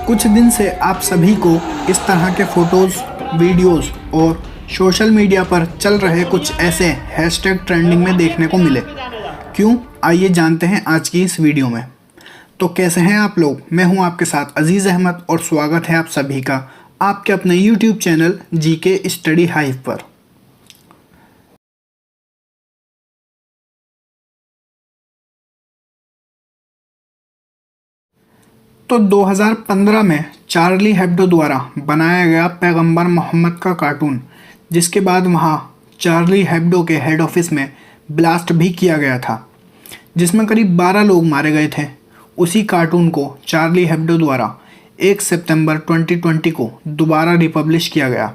कुछ दिन से आप सभी को इस तरह के फ़ोटोज़, वीडियोज़ और सोशल मीडिया पर चल रहे कुछ ऐसे हैशटैग ट्रेंडिंग में देखने को मिले। क्यों? आइए जानते हैं आज की इस वीडियो में। तो कैसे हैं आप लोग? मैं हूं आपके साथ अजीज़ अहमद और स्वागत है आप सभी का आपके अपने YouTube channel GK study hive पर। तो 2015 में चार्ली हेब्डो द्वारा बनाया गया पैगंबर मोहम्मद का कार्टून, जिसके बाद वहाँ चार्ली हेब्डो के हेड ऑफिस में ब्लास्ट भी किया गया था, जिसमें करीब 12 लोग मारे गए थे। उसी कार्टून को चार्ली हेब्डो द्वारा 1 सितंबर 2020 को दोबारा रिपब्लिश किया गया।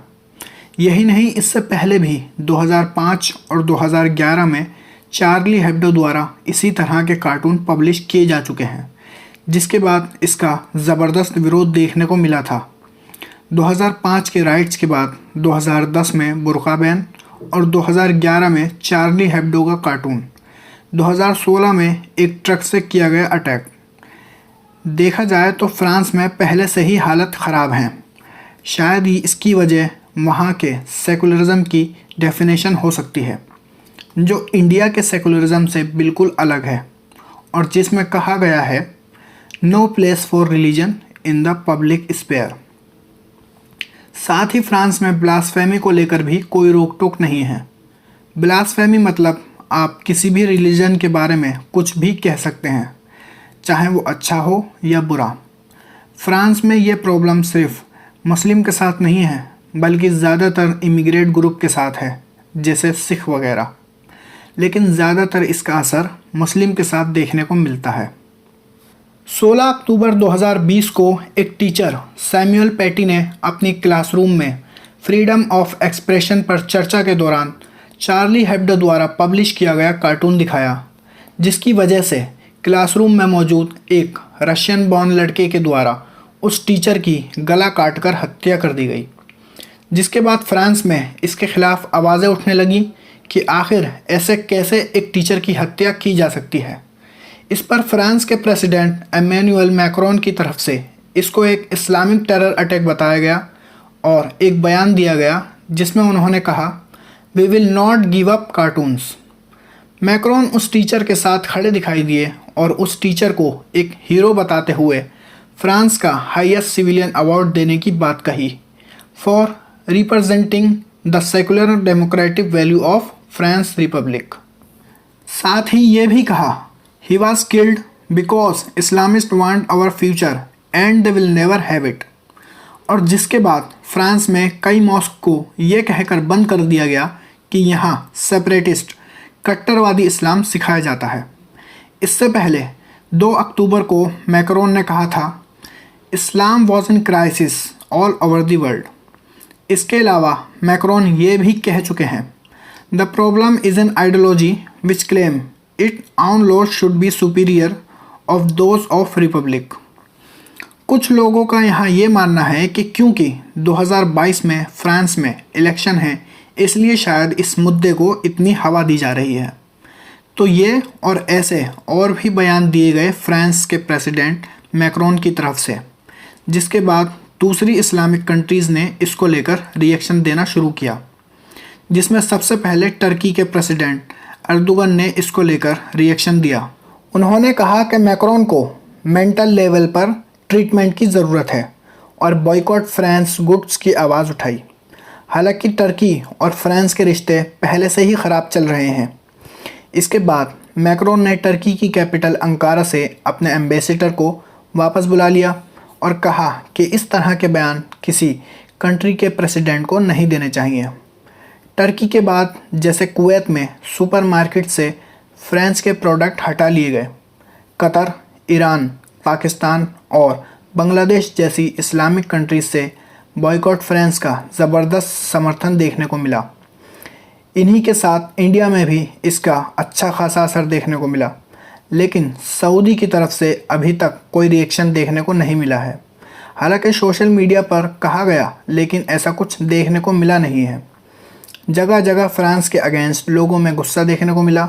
यही नहीं, इससे पहले भी 2005 और 2011 में चार्ली हेब्डो द्वारा इसी तरह के कार्टून पब्लिश किए जा चुके हैं, जिसके बाद इसका ज़बरदस्त विरोध देखने को मिला था। 2005 के राइट्स के बाद 2010 में बुर्का बैन और 2011 में चार्ली हेब्डो का कार्टून, 2016 में एक ट्रक से किया गया अटैक। देखा जाए तो फ्रांस में पहले से ही हालत ख़राब है। शायद ही इसकी वजह वहाँ के सेकुलरिज़म की डेफिनेशन हो सकती है, जो इंडिया के सेकुलरिज़म से बिल्कुल अलग है और जिसमें कहा गया है no place for religion in the public sphere. साथ ही फ्रांस में ब्लास्फेमी को लेकर भी कोई रोक टोक नहीं है। ब्लास्फेमी मतलब आप किसी भी रिलीजन के बारे में कुछ भी कह सकते हैं, चाहे वो अच्छा हो या बुरा। फ्रांस में ये प्रॉब्लम सिर्फ मुस्लिम के साथ नहीं है, बल्कि ज़्यादातर इमिग्रेट ग्रुप के साथ है, जैसे सिख वगैरह। लेकिन ज़्यादातर इसका असर मुस्लिम के साथ देखने को मिलता है। 16 अक्टूबर 2020 को एक टीचर सैमुअल पैटी ने अपनी क्लासरूम में फ्रीडम ऑफ एक्सप्रेशन पर चर्चा के दौरान चार्ली हेब्डो द्वारा पब्लिश किया गया कार्टून दिखाया, जिसकी वजह से क्लासरूम में मौजूद एक रशियन बॉर्न लड़के के द्वारा उस टीचर की गला काटकर हत्या कर दी गई। जिसके बाद फ्रांस में इसके खिलाफ आवाज़ें उठने लगी कि आखिर ऐसे कैसे एक टीचर की हत्या की जा सकती है। इस पर फ्रांस के प्रेसिडेंट एमेनुअल मैक्रोन की तरफ से इसको एक इस्लामिक टेरर अटैक बताया गया और एक बयान दिया गया, जिसमें उन्होंने कहा, we will not give up cartoons. Macron उस टीचर के साथ खड़े दिखाई दिए और उस टीचर को एक हीरो बताते हुए फ्रांस का हाईएस्ट सिविलियन अवार्ड देने की बात कही for representing the secular democratic value of France Republic. साथ ही ये भी कहा, He was killed because Islamists want our future and they will never have it। और जिसके बाद फ्रांस में कई मॉस्क को ये कहकर बंद कर दिया गया कि यहाँ सेपरेटिस्ट कट्टरवादी इस्लाम सिखाया जाता है। इससे पहले 2 अक्टूबर को मैक्रोन ने कहा था, Islam was in crisis all over the world. इसके अलावा मैक्रोन ये भी कह चुके हैं, the problem is an ideology which claim it own law should be superior of those of republic. कुछ लोगों का यहाँ ये मानना है कि क्योंकि 2022 में फ्रांस में इलेक्शन है, इसलिए शायद इस मुद्दे को इतनी हवा दी जा रही है। तो ये और ऐसे और भी बयान दिए गए फ्रांस के प्रेसिडेंट मैक्रोन की तरफ से, जिसके बाद दूसरी इस्लामिक कंट्रीज़ ने इसको लेकर रिएक्शन देना शुरू किया, जिसमें सबसे पहले टर्की के प्रेसिडेंट अर्दोगन ने इसको लेकर रिएक्शन दिया। उन्होंने कहा कि मैक्रोन को मेंटल लेवल पर ट्रीटमेंट की ज़रूरत है और बॉयकॉट फ्रांस गुड्स की आवाज़ उठाई। हालांकि टर्की और फ्रांस के रिश्ते पहले से ही ख़राब चल रहे हैं। इसके बाद मैक्रोन ने टर्की की कैपिटल अंकारा से अपने एम्बेसडर को वापस बुला लिया और कहा कि इस तरह के बयान किसी कंट्री के प्रेसिडेंट को नहीं देने चाहिए। टर्की के बाद जैसे कुवैत में सुपरमार्केट से फ्रांस के प्रोडक्ट हटा लिए गए, कतर, ईरान, पाकिस्तान और बांग्लादेश जैसी इस्लामिक कंट्रीज से बॉयकॉट फ्रांस का ज़बरदस्त समर्थन देखने को मिला। इन्हीं के साथ इंडिया में भी इसका अच्छा खासा असर देखने को मिला, लेकिन सऊदी की तरफ से अभी तक कोई रिएक्शन देखने को नहीं मिला है। हालांकि सोशल मीडिया पर कहा गया, लेकिन ऐसा कुछ देखने को मिला नहीं है। जगह जगह फ्रांस के अगेंस्ट लोगों में गुस्सा देखने को मिला।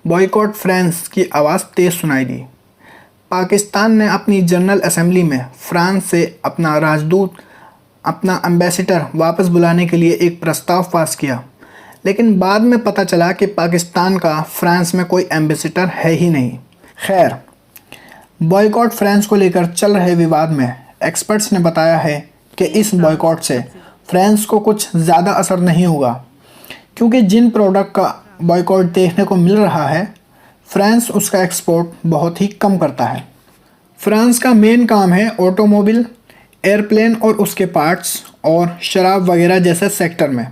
बॉयकॉट फ्रांस की आवाज़ तेज़ सुनाई दी। पाकिस्तान ने अपनी जनरल असेंबली में फ्रांस से अपना राजदूत, अपना एम्बेसडर वापस बुलाने के लिए एक प्रस्ताव पास किया, लेकिन बाद में पता चला कि पाकिस्तान का फ्रांस में कोई एम्बेसडर है ही नहीं। खैर, बॉयकॉट फ्रांस को लेकर चल रहे विवाद में एक्सपर्ट्स ने बताया है कि इस बॉयकॉट से फ्रांस को कुछ ज़्यादा असर नहीं होगा, क्योंकि जिन प्रोडक्ट का बॉयकॉट देखने को मिल रहा है, फ्रांस उसका एक्सपोर्ट बहुत ही कम करता है। फ्रांस का मेन काम है ऑटोमोबाइल, एयरप्लेन और उसके पार्ट्स और शराब वगैरह जैसे सेक्टर में।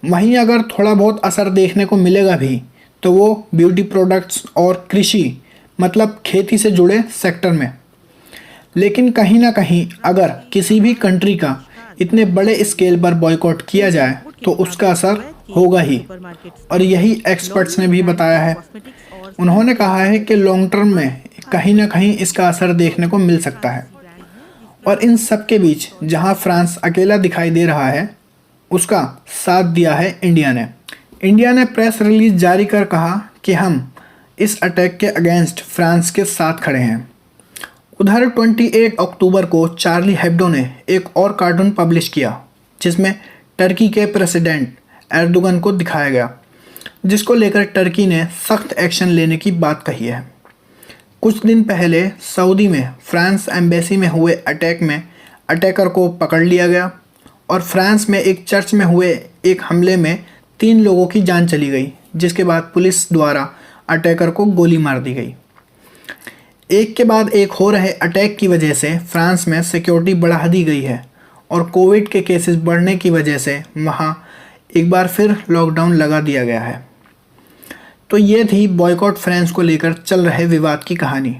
वहीं अगर थोड़ा बहुत असर देखने को मिलेगा भी तो वो ब्यूटी प्रोडक्ट्स और कृषि मतलब खेती से जुड़े सेक्टर में। लेकिन कहीं ना कहीं अगर किसी भी कंट्री का इतने बड़े स्केल पर बॉयकॉट किया जाए तो उसका असर होगा ही, और यही एक्सपर्ट्स ने भी बताया है। उन्होंने कहा है कि लॉन्ग टर्म में कहीं ना कहीं इसका असर देखने को मिल सकता है। और इन सब के बीच जहां फ्रांस अकेला दिखाई दे रहा है, उसका साथ दिया है इंडिया ने। इंडिया ने प्रेस रिलीज जारी कर कहा कि हम इस अटैक के अगेंस्ट फ्रांस के साथ खड़े हैं। उधर 28 अक्टूबर को चार्ली हेब्डो ने एक और कार्टून पब्लिश किया जिसमें टर्की के प्रेसिडेंट एर्दोगन को दिखाया गया, जिसको लेकर टर्की ने सख्त एक्शन लेने की बात कही है। कुछ दिन पहले सऊदी में फ्रांस एम्बेसी में हुए अटैक में अटैकर को पकड़ लिया गया, और फ्रांस में एक चर्च में हुए एक हमले में 3 लोगों की जान चली गई, जिसके बाद पुलिस द्वारा अटैकर को गोली मार दी गई। एक के बाद एक हो रहे अटैक की वजह से फ्रांस में सिक्योरिटी बढ़ा दी गई है, और कोविड के केसेस बढ़ने की वजह से वहाँ एक बार फिर लॉकडाउन लगा दिया गया है। तो ये थी बॉयकॉट फ्रांस को लेकर चल रहे विवाद की कहानी।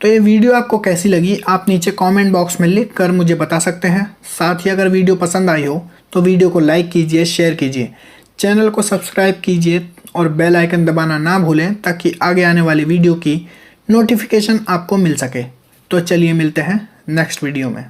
तो ये वीडियो आपको कैसी लगी आप नीचे कमेंट बॉक्स में लिख कर मुझे बता सकते हैं। साथ ही अगर वीडियो पसंद आई हो तो वीडियो को लाइक कीजिए, शेयर कीजिए, चैनल को सब्सक्राइब कीजिए और बेल आइकन दबाना ना भूलें ताकि आगे आने वाली वीडियो की नोटिफिकेशन आपको मिल सके। तो चलिए मिलते हैं नेक्स्ट वीडियो में।